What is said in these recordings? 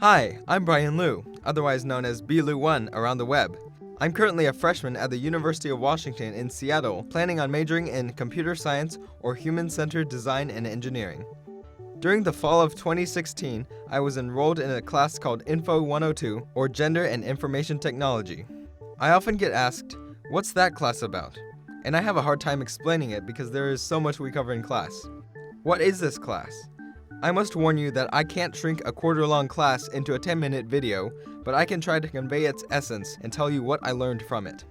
Hi, I'm Brian Liu, otherwise known as BLiu1 around the web. I'm currently a freshman at the University of Washington in Seattle, planning on majoring in computer science or human-centered design and engineering. During the fall of 2016, I was enrolled in a class called Info 102, or Gender and Information Technology. I often get asked, what's that class about? And I have a hard time explaining it because there is so much we cover in class. What is this class? I must warn you that I can't shrink a quarter-long class into a 10-minute video, but I can try to convey its essence and tell you what I learned from it.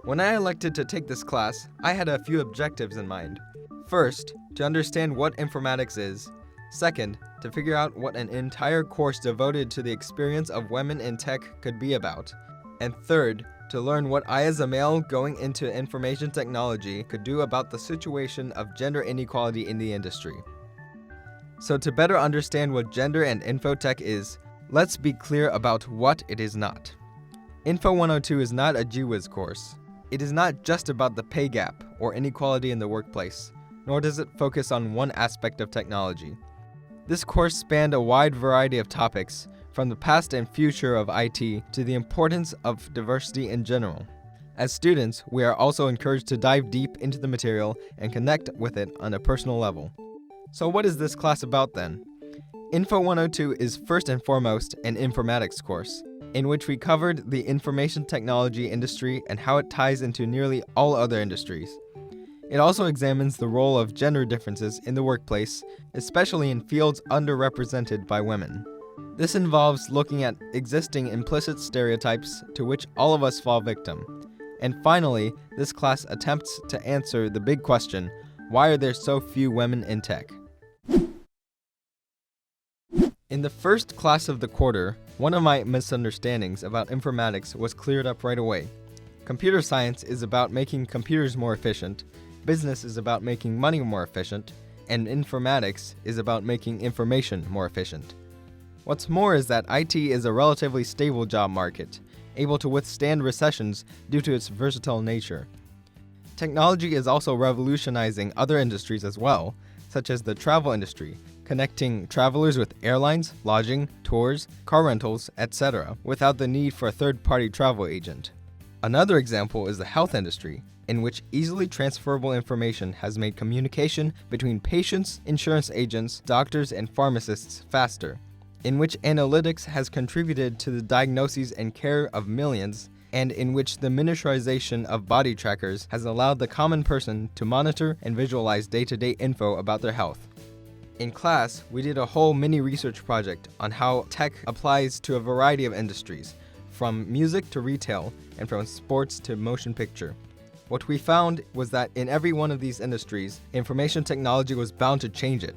When I elected to take this class, I had a few objectives in mind. First, to understand what informatics is. Second, to figure out what an entire course devoted to the experience of women in tech could be about. And third, to learn what I as a male going into information technology could do about the situation of gender inequality in the industry. So to better understand what gender and infotech is, let's be clear about what it is not. Info 102 is not a GWiz course. It is not just about the pay gap or inequality in the workplace, nor does it focus on one aspect of technology. This course spanned a wide variety of topics, from the past and future of IT to the importance of diversity in general. As students, we are also encouraged to dive deep into the material and connect with it on a personal level. So what is this class about then? Info 102 is first and foremost an informatics course, in which we covered the information technology industry and how it ties into nearly all other industries. It also examines the role of gender differences in the workplace, especially in fields underrepresented by women. This involves looking at existing implicit stereotypes to which all of us fall victim. And finally, this class attempts to answer the big question, why are there so few women in tech? In the first class of the quarter, one of my misunderstandings about informatics was cleared up right away. Computer science is about making computers more efficient, business is about making money more efficient, and informatics is about making information more efficient. What's more is that IT is a relatively stable job market, able to withstand recessions due to its versatile nature. Technology is also revolutionizing other industries as well, such as the travel industry, connecting travelers with airlines, lodging, tours, car rentals, etc., without the need for a third-party travel agent. Another example is the health industry, in which easily transferable information has made communication between patients, insurance agents, doctors, and pharmacists faster, in which analytics has contributed to the diagnoses and care of millions, and in which the miniaturization of body trackers has allowed the common person to monitor and visualize day-to-day info about their health. In class, we did a whole mini research project on how tech applies to a variety of industries, from music to retail, and from sports to motion picture. What we found was that in every one of these industries, information technology was bound to change it.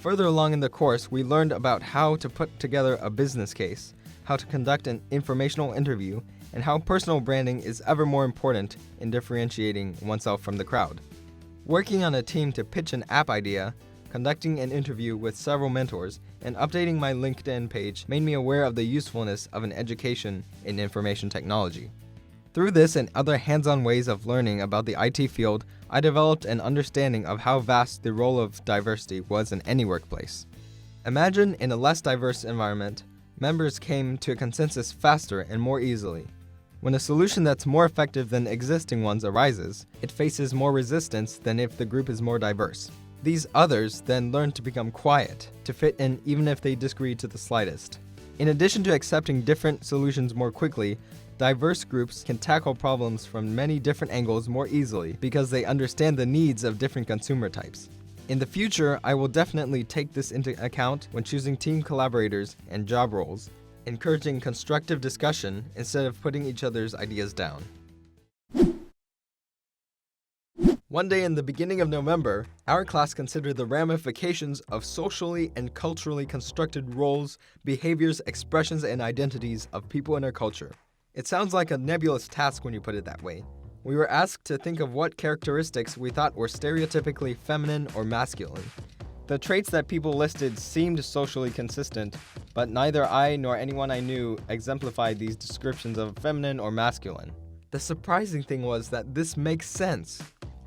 Further along in the course, we learned about how to put together a business case, how to conduct an informational interview, and how personal branding is ever more important in differentiating oneself from the crowd. Working on a team to pitch an app idea, conducting an interview with several mentors, and updating my LinkedIn page made me aware of the usefulness of an education in information technology. Through this and other hands-on ways of learning about the IT field, I developed an understanding of how vast the role of diversity was in any workplace. Imagine in a less diverse environment, members came to a consensus faster and more easily. When a solution that's more effective than existing ones arises, it faces more resistance than if the group is more diverse. These others then learn to become quiet, to fit in even if they disagree to the slightest. In addition to accepting different solutions more quickly, diverse groups can tackle problems from many different angles more easily because they understand the needs of different consumer types. In the future, I will definitely take this into account when choosing team collaborators and job roles, encouraging constructive discussion instead of putting each other's ideas down. One day in the beginning of November, our class considered the ramifications of socially and culturally constructed roles, behaviors, expressions, and identities of people in our culture. It sounds like a nebulous task when you put it that way. We were asked to think of what characteristics we thought were stereotypically feminine or masculine. The traits that people listed seemed socially consistent, but neither I nor anyone I knew exemplified these descriptions of feminine or masculine. The surprising thing was that this makes sense.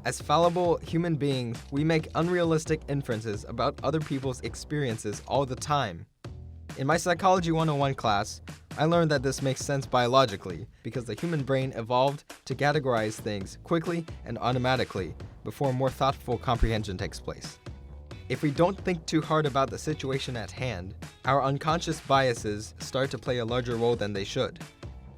As fallible human beings, we make unrealistic inferences about other people's experiences all the time. In my Psychology 101 class, I learned that this makes sense biologically because the human brain evolved to categorize things quickly and automatically before more thoughtful comprehension takes place. If we don't think too hard about the situation at hand, our unconscious biases start to play a larger role than they should.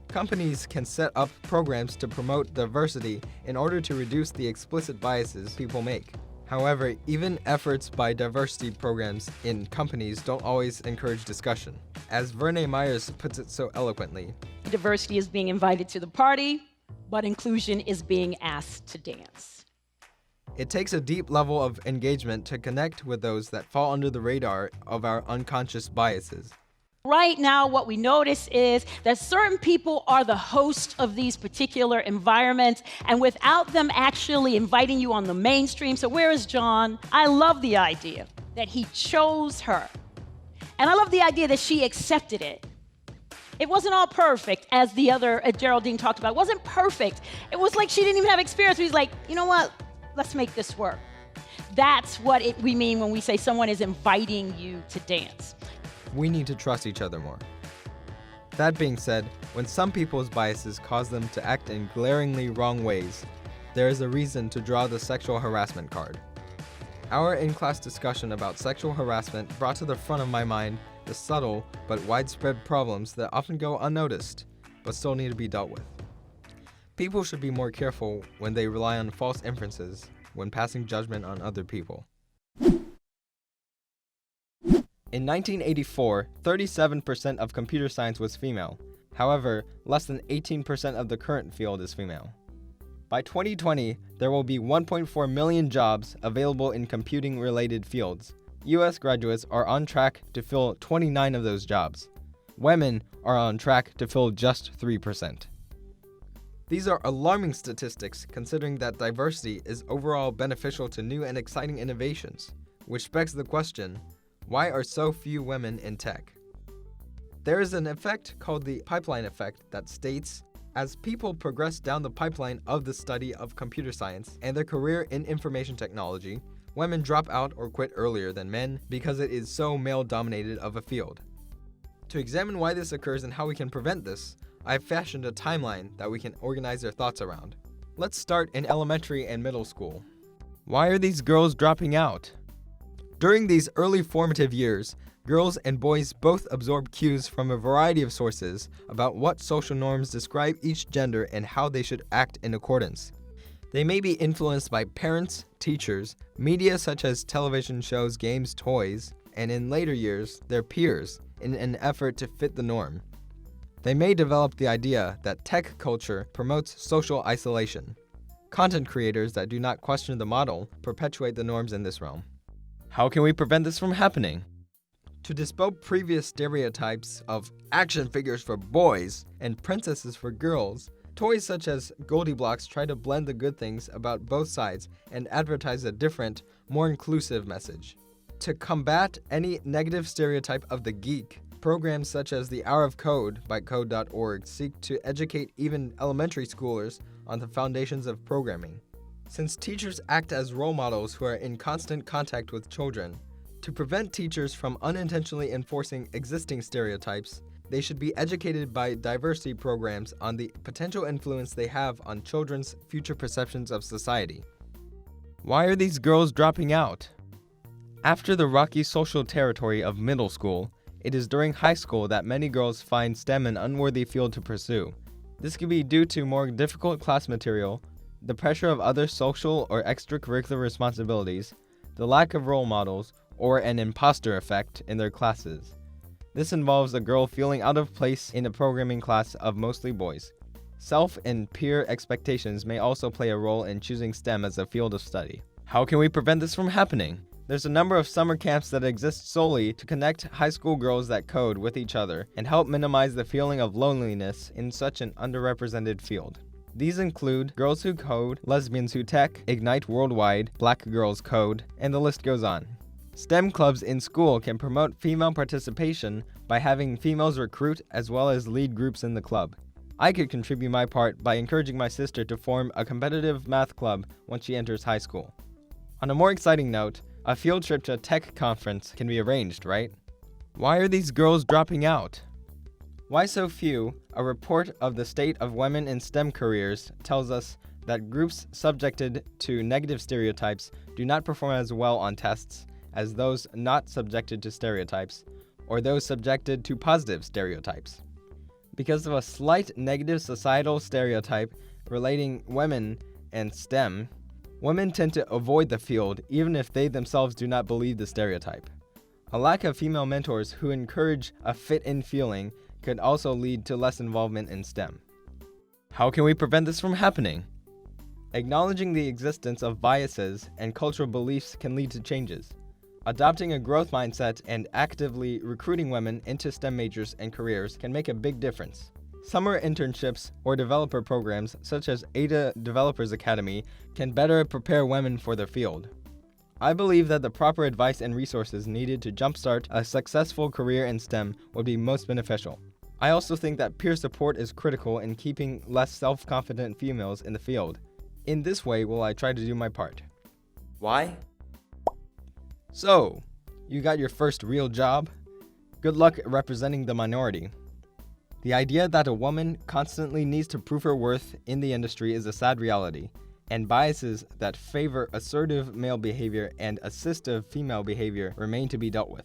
Companies can set up programs to promote diversity in order to reduce the explicit biases people make. However, even efforts by diversity programs in companies don't always encourage discussion. As Verne Myers puts it so eloquently, diversity is being invited to the party, but inclusion is being asked to dance. It takes a deep level of engagement to connect with those that fall under the radar of our unconscious biases. Right now, what we notice is that certain people are the host of these particular environments, and without them actually inviting you on the mainstream. So where is John? I love the idea that he chose her. And I love the idea that she accepted it. It wasn't all perfect, as the other Geraldine talked about. It wasn't perfect. It was like she didn't even have experience. He's like, you know what? Let's make this work. That's what we mean when we say someone is inviting you to dance. We need to trust each other more. That being said, when some people's biases cause them to act in glaringly wrong ways, there is a reason to draw the sexual harassment card. Our in-class discussion about sexual harassment brought to the front of my mind the subtle but widespread problems that often go unnoticed, but still need to be dealt with. People should be more careful when they rely on false inferences when passing judgment on other people. In 1984, 37% of computer science was female. However, less than 18% of the current field is female. By 2020, there will be 1.4 million jobs available in computing-related fields. U.S. graduates are on track to fill 29 of those jobs. Women are on track to fill just 3%. These are alarming statistics considering that diversity is overall beneficial to new and exciting innovations, which begs the question, why are so few women in tech? There is an effect called the pipeline effect that states, as people progress down the pipeline of the study of computer science and their career in information technology, women drop out or quit earlier than men because it is so male-dominated of a field. To examine why this occurs and how we can prevent this, I've fashioned a timeline that we can organize our thoughts around. Let's start in elementary and middle school. Why are these girls dropping out? During these early formative years, girls and boys both absorb cues from a variety of sources about what social norms describe each gender and how they should act in accordance. They may be influenced by parents, teachers, media such as television shows, games, toys, and in later years, their peers, in an effort to fit the norm. They may develop the idea that tech culture promotes social isolation. Content creators that do not question the model perpetuate the norms in this realm. How can we prevent this from happening? To dispel previous stereotypes of action figures for boys and princesses for girls, toys such as Goldie Blocks try to blend the good things about both sides and advertise a different, more inclusive message. To combat any negative stereotype of the geek, programs such as the Hour of Code by Code.org seek to educate even elementary schoolers on the foundations of programming. Since teachers act as role models who are in constant contact with children, to prevent teachers from unintentionally enforcing existing stereotypes, they should be educated by diversity programs on the potential influence they have on children's future perceptions of society. Why are these girls dropping out? After the rocky social territory of middle school, it is during high school that many girls find STEM an unworthy field to pursue. This could be due to more difficult class material, the pressure of other social or extracurricular responsibilities, the lack of role models, or an imposter effect in their classes. This involves a girl feeling out of place in a programming class of mostly boys. Self and peer expectations may also play a role in choosing STEM as a field of study. How can we prevent this from happening? There's a number of summer camps that exist solely to connect high school girls that code with each other and help minimize the feeling of loneliness in such an underrepresented field. These include Girls Who Code, Lesbians Who Tech, Ignite Worldwide, Black Girls Code, and the list goes on. STEM clubs in school can promote female participation by having females recruit as well as lead groups in the club. I could contribute my part by encouraging my sister to form a competitive math club once she enters high school. On a more exciting note, a field trip to a tech conference can be arranged, right? Why are these girls dropping out? Why so few? A report of the state of women in STEM careers tells us that groups subjected to negative stereotypes do not perform as well on tests as those not subjected to stereotypes, or those subjected to positive stereotypes. Because of a slight negative societal stereotype relating women and STEM, women tend to avoid the field even if they themselves do not believe the stereotype. A lack of female mentors who encourage a fit-in feeling could also lead to less involvement in STEM. How can we prevent this from happening? Acknowledging the existence of biases and cultural beliefs can lead to changes. Adopting a growth mindset and actively recruiting women into STEM majors and careers can make a big difference. Summer internships or developer programs such as Ada Developers Academy can better prepare women for their field. I believe that the proper advice and resources needed to jumpstart a successful career in STEM would be most beneficial. I also think that peer support is critical in keeping less self-confident females in the field. In this way will I try to do my part. Why? So, you got your first real job? Good luck representing the minority. The idea that a woman constantly needs to prove her worth in the industry is a sad reality, and biases that favor assertive male behavior and assistive female behavior remain to be dealt with.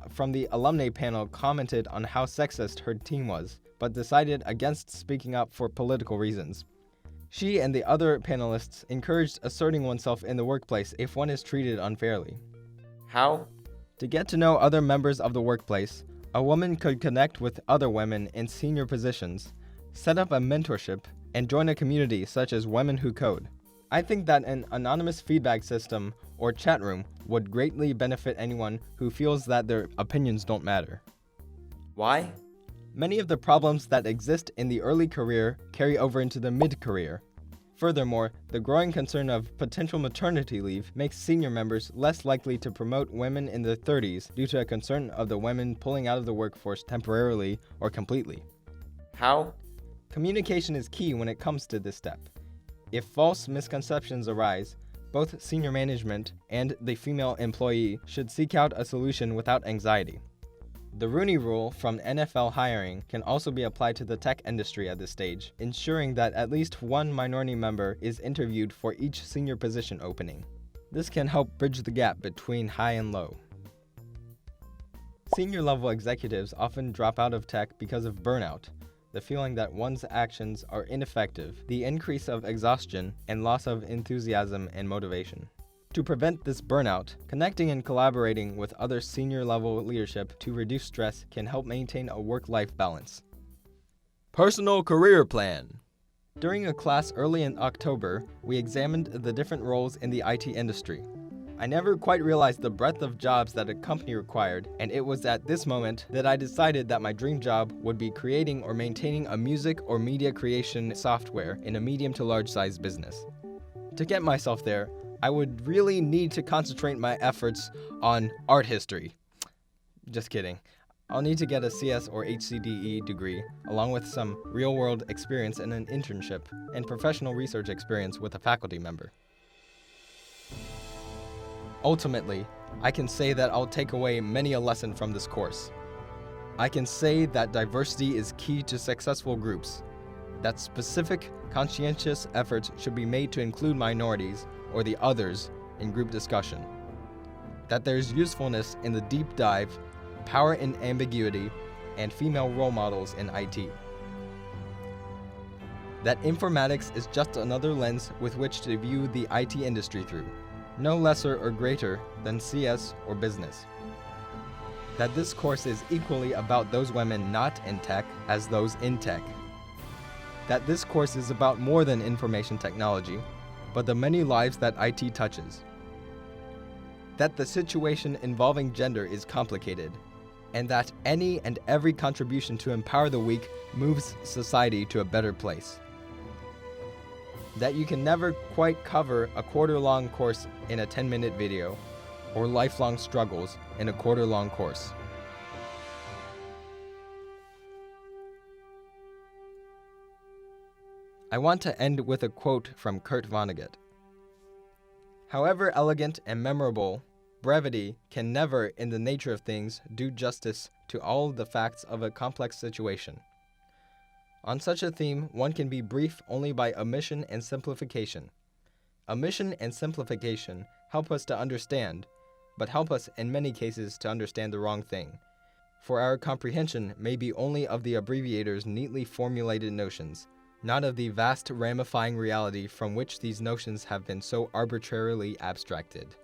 From the alumni panel commented on how sexist her team was, but decided against speaking up for political reasons. She and the other panelists encouraged asserting oneself in the workplace if one is treated unfairly. How? To get to know other members of the workplace, a woman could connect with other women in senior positions, set up a mentorship, and join a community such as Women Who Code. I think that an anonymous feedback system or chat room would greatly benefit anyone who feels that their opinions don't matter. Why? Many of the problems that exist in the early career carry over into the mid-career. Furthermore, the growing concern of potential maternity leave makes senior members less likely to promote women in their 30s due to a concern of the women pulling out of the workforce temporarily or completely. How? Communication is key when it comes to this step. If false misconceptions arise, both senior management and the female employee should seek out a solution without anxiety. The Rooney Rule from NFL hiring can also be applied to the tech industry at this stage, ensuring that at least one minority member is interviewed for each senior position opening. This can help bridge the gap between high and low. Senior level executives often drop out of tech because of burnout, the feeling that one's actions are ineffective, the increase of exhaustion, and loss of enthusiasm and motivation. To prevent this burnout, connecting and collaborating with other senior-level leadership to reduce stress can help maintain a work-life balance. Personal career plan. During a class early in October, we examined the different roles in the IT industry. I never quite realized the breadth of jobs that a company required, and it was at this moment that I decided that my dream job would be creating or maintaining a music or media creation software in a medium to large size business. To get myself there, I would really need to concentrate my efforts on art history. Just kidding. I'll need to get a CS or HCDE degree, along with some real-world experience in an internship and professional research experience with a faculty member. Ultimately, I can say that I'll take away many a lesson from this course. I can say that diversity is key to successful groups, that specific, conscientious efforts should be made to include minorities or the others in group discussion, that there's usefulness in the deep dive, power in ambiguity, and female role models in IT, that informatics is just another lens with which to view the IT industry through, no lesser or greater than CS or business, that this course is equally about those women not in tech as those in tech, that this course is about more than information technology, but the many lives that IT touches. That the situation involving gender is complicated, and that any and every contribution to empower the weak moves society to a better place. That you can never quite cover a quarter-long course in a 10-minute video, or lifelong struggles in a quarter-long course. I want to end with a quote from Kurt Vonnegut. However elegant and memorable, Brevity can never, in the nature of things, do justice to all the facts of a complex situation. On such a theme, one can be brief only by omission and simplification. Omission and simplification help us to understand, but help us in many cases to understand the wrong thing. For our comprehension may be only of the abbreviator's neatly formulated notions, not of the vast ramifying reality from which these notions have been so arbitrarily abstracted.